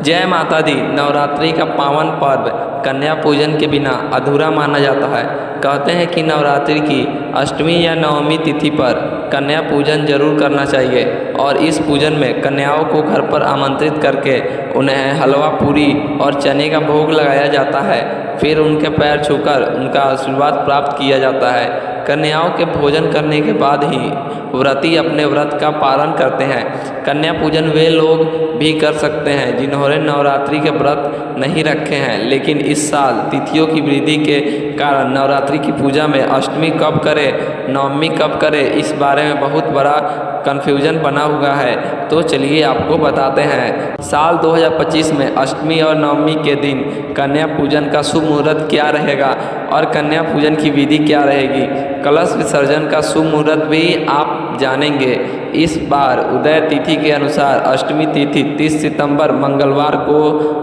जय माता दी। नवरात्रि का पावन पर्व कन्या पूजन के बिना अधूरा माना जाता है। कहते हैं कि नवरात्रि की अष्टमी या नवमी तिथि पर कन्या पूजन जरूर करना चाहिए और इस पूजन में कन्याओं को घर पर आमंत्रित करके उन्हें हलवा पूरी और चने का भोग लगाया जाता है। फिर उनके पैर छूकर उनका आशीर्वाद प्राप्त किया जाता है। कन्याओं के भोजन करने के बाद ही व्रती अपने व्रत का पालन करते हैं। कन्या पूजन वे लोग भी कर सकते हैं जिन्होंने नवरात्रि के व्रत नहीं रखे हैं, लेकिन इस साल तिथियों की वृद्धि के कारण नवरात्रि की पूजा में अष्टमी कब करें, नवमी कब करें, इस बारे में बहुत बड़ा कन्फ्यूजन बना हुआ है। तो चलिए आपको बताते हैं। साल 2025 में अष्टमी और नवमी के दिन कन्या पूजन का शुभ मुहूर्त क्या रहेगा और कन्या पूजन की विधि क्या रहेगी। कलश विसर्जन का शुभ मुहूर्त भी आप जानेंगे। इस बार उदय तिथि के अनुसार अष्टमी तिथि 30 सितंबर मंगलवार को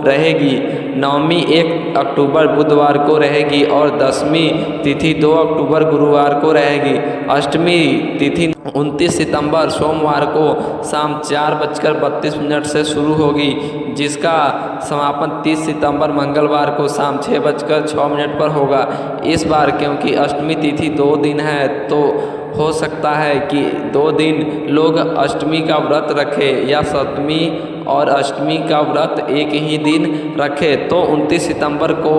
रहेगी, नवमी 1 अक्टूबर बुधवार को रहेगी और दसवीं तिथि 2 अक्टूबर गुरुवार को रहेगी। अष्टमी तिथि 29 सितंबर सोमवार को शाम 4:32 से शुरू होगी, जिसका समापन 30 सितंबर मंगलवार को शाम 6:06 पर होगा। इस बार क्योंकि अष्टमी तिथि 2 दिन है तो हो सकता है कि 2 दिन लोग अष्टमी का व्रत रखें या सप्तमी और अष्टमी का व्रत एक ही दिन रखें। तो 29 सितंबर को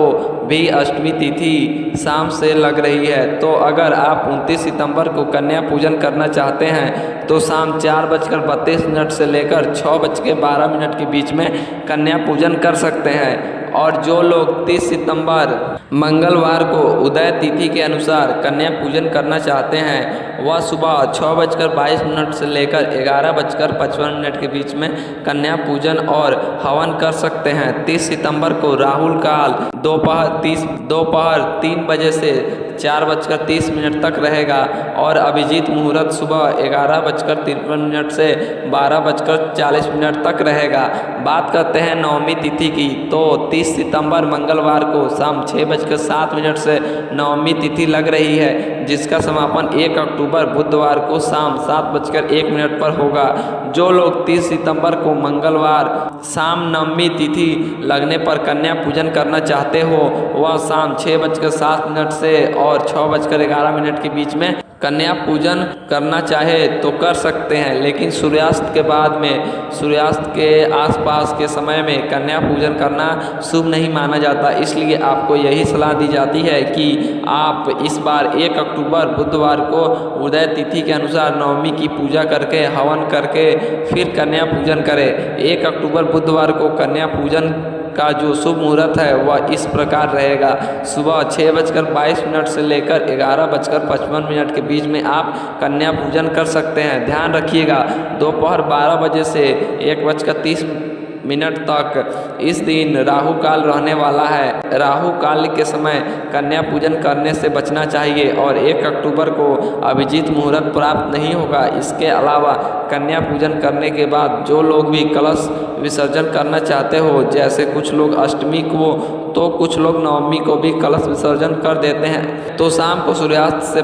भी अष्टमी तिथि शाम से लग रही है। तो अगर आप 29 सितंबर को कन्या पूजन करना चाहते हैं तो शाम 4:32 से लेकर 6:12 के बीच में कन्या पूजन कर सकते हैं। और जो लोग 30 सितंबर मंगलवार को उदय तिथि के अनुसार कन्या पूजन करना चाहते हैं वह सुबह 6:22 से लेकर 11:55 के बीच में कन्या पूजन और हवन कर सकते हैं। 30 सितंबर को राहुल काल दोपहर 3 बजे से 4:30 तक रहेगा और अभिजीत मुहूर्त सुबह 11:53 से 12:40 तक रहेगा। बात करते हैं नवमी तिथि की, तो 30 सितंबर मंगलवार को शाम 6:07 से नवमी तिथि लग रही है, जिसका समापन 1 अक्टूबर बुधवार को शाम 7:01 पर होगा। जो लोग 30 सितंबर को मंगलवार शाम नवमी तिथि लगने पर कन्या पूजन करना चाहते हो वह शाम 6:07 से और 6:11 के बीच में कन्या पूजन करना चाहे तो कर सकते हैं, लेकिन सूर्यास्त के बाद में, सूर्यास्त के आसपास के समय में कन्या पूजन करना शुभ नहीं माना जाता। इसलिए आपको यही सलाह दी जाती है कि आप इस बार 1 अक्टूबर बुधवार को उदय तिथि के अनुसार नवमी की पूजा करके हवन करके फिर कन्या पूजन करें। 1 अक्टूबर बुधवार को कन्या पूजन का जो शुभ मुहूर्त है वह इस प्रकार रहेगा। सुबह 6:22 से लेकर 11:55 के बीच में आप कन्या पूजन कर सकते हैं। ध्यान रखिएगा, दोपहर 12 बजे से 1:30 तक इस दिन राहु काल रहने वाला है। राहु काल के समय कन्या पूजन करने से बचना चाहिए और 1 अक्टूबर को अभिजीत मुहूर्त प्राप्त नहीं होगा। इसके अलावा कन्या पूजन करने के बाद जो लोग भी कलश विसर्जन करना चाहते हो, जैसे कुछ लोग अष्टमी को तो कुछ लोग नवमी को भी कलश विसर्जन कर देते हैं, तो शाम को सूर्यास्त से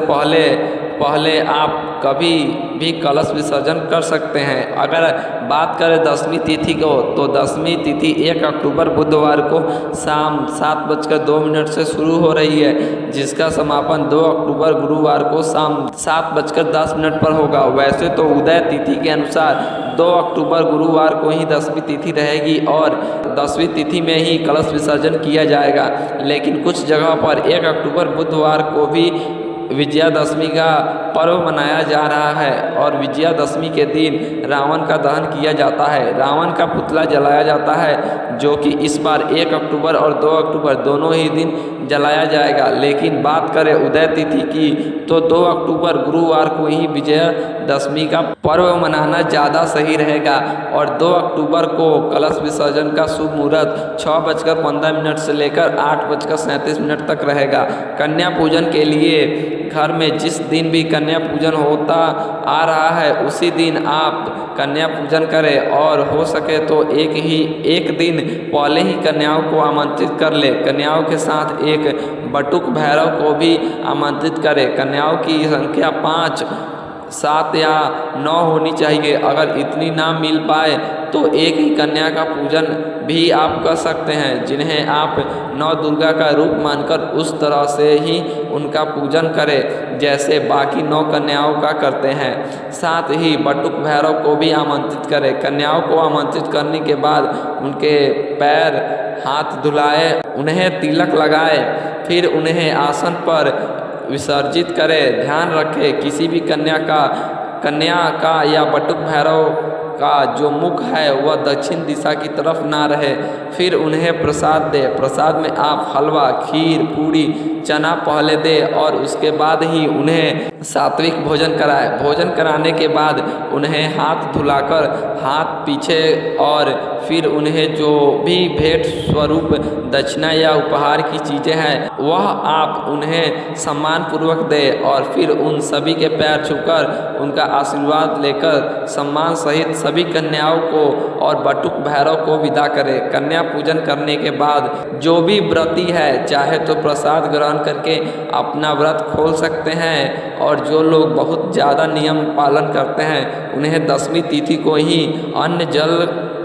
पहले आप कभी भी कलश विसर्जन कर सकते हैं। अगर बात करें दसवीं तिथि को, तो दसवीं तिथि 1 अक्टूबर बुधवार को शाम 7:02 से शुरू हो रही है, जिसका समापन 2 अक्टूबर गुरुवार को शाम 7:10 पर होगा। वैसे तो उदय तिथि के अनुसार 2 अक्टूबर गुरुवार को ही दसवीं तिथि रहेगी और दसवीं तिथि में ही कलश विसर्जन किया जाएगा, लेकिन कुछ जगह पर 1 अक्टूबर बुधवार को भी विजयादशमी का पर्व मनाया जा रहा है और विजयादशमी के दिन रावण का दहन किया जाता है। रावण का पुतला जलाया जाता है, जो कि इस बार 1 अक्टूबर और 2 अक्टूबर दोनों ही दिन जलाया जाएगा। लेकिन बात करें उदय तिथि की, तो 2 अक्टूबर गुरुवार को ही विजयादशमी का पर्व मनाना ज़्यादा सही रहेगा और 2 अक्टूबर को कलश विसर्जन का शुभ मुहूर्त 6:15 से लेकर 8:37 तक रहेगा। कन्या पूजन के लिए घर में जिस दिन भी कन्या पूजन होता आ रहा है उसी दिन आप कन्या पूजन करें और हो सके तो एक दिन पहले ही कन्याओं को आमंत्रित कर ले। कन्याओं के साथ एक बटुक भैरव को भी आमंत्रित करें। कन्याओं की संख्या 5, 7 या 9 होनी चाहिए। अगर इतनी ना मिल पाए तो एक ही कन्या का पूजन भी आप कर सकते हैं, जिन्हें आप नौ दुर्गा का रूप मानकर उस तरह से ही उनका पूजन करें जैसे बाकी 9 कन्याओं का करते हैं। साथ ही बटुक भैरव को भी आमंत्रित करें। कन्याओं को आमंत्रित करने के बाद उनके पैर हाथ धुलाए, उन्हें तिलक लगाए, फिर उन्हें आसन पर विसर्जित करें। ध्यान रखें किसी भी कन्या का या बटुक भैरव का जो मुख है वह दक्षिण दिशा की तरफ ना रहे। फिर उन्हें प्रसाद दे। प्रसाद में आप हलवा, खीर, पूड़ी, चना पहले दे और उसके बाद ही उन्हें सात्विक भोजन कराए। भोजन कराने के बाद उन्हें हाथ धुलाकर हाथ पीछे और फिर उन्हें जो भी भेंट स्वरूप दक्षिणा या उपहार की चीज़ें हैं वह आप उन्हें सम्मान पूर्वक दें और फिर उन सभी के पैर छूकर उनका आशीर्वाद लेकर सम्मान सहित सभी कन्याओं को और बटुक भैरव को विदा करें। कन्या पूजन करने के बाद जो भी व्रती है चाहे तो प्रसाद ग्रहण करके अपना व्रत खोल सकते हैं और जो लोग बहुत ज़्यादा नियम पालन करते हैं उन्हें 10वीं तिथि को ही अन्न जल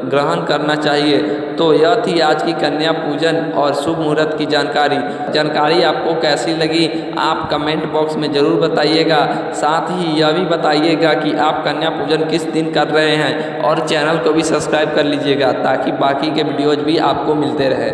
ग्रहण करना चाहिए। तो यह थी आज की कन्या पूजन और शुभ मुहूर्त की जानकारी आपको कैसी लगी आप कमेंट बॉक्स में ज़रूर बताइएगा। साथ ही यह भी बताइएगा कि आप कन्या पूजन किस दिन कर रहे हैं और चैनल को भी सब्सक्राइब कर लीजिएगा ताकि बाकी के वीडियोज़ भी आपको मिलते रहे।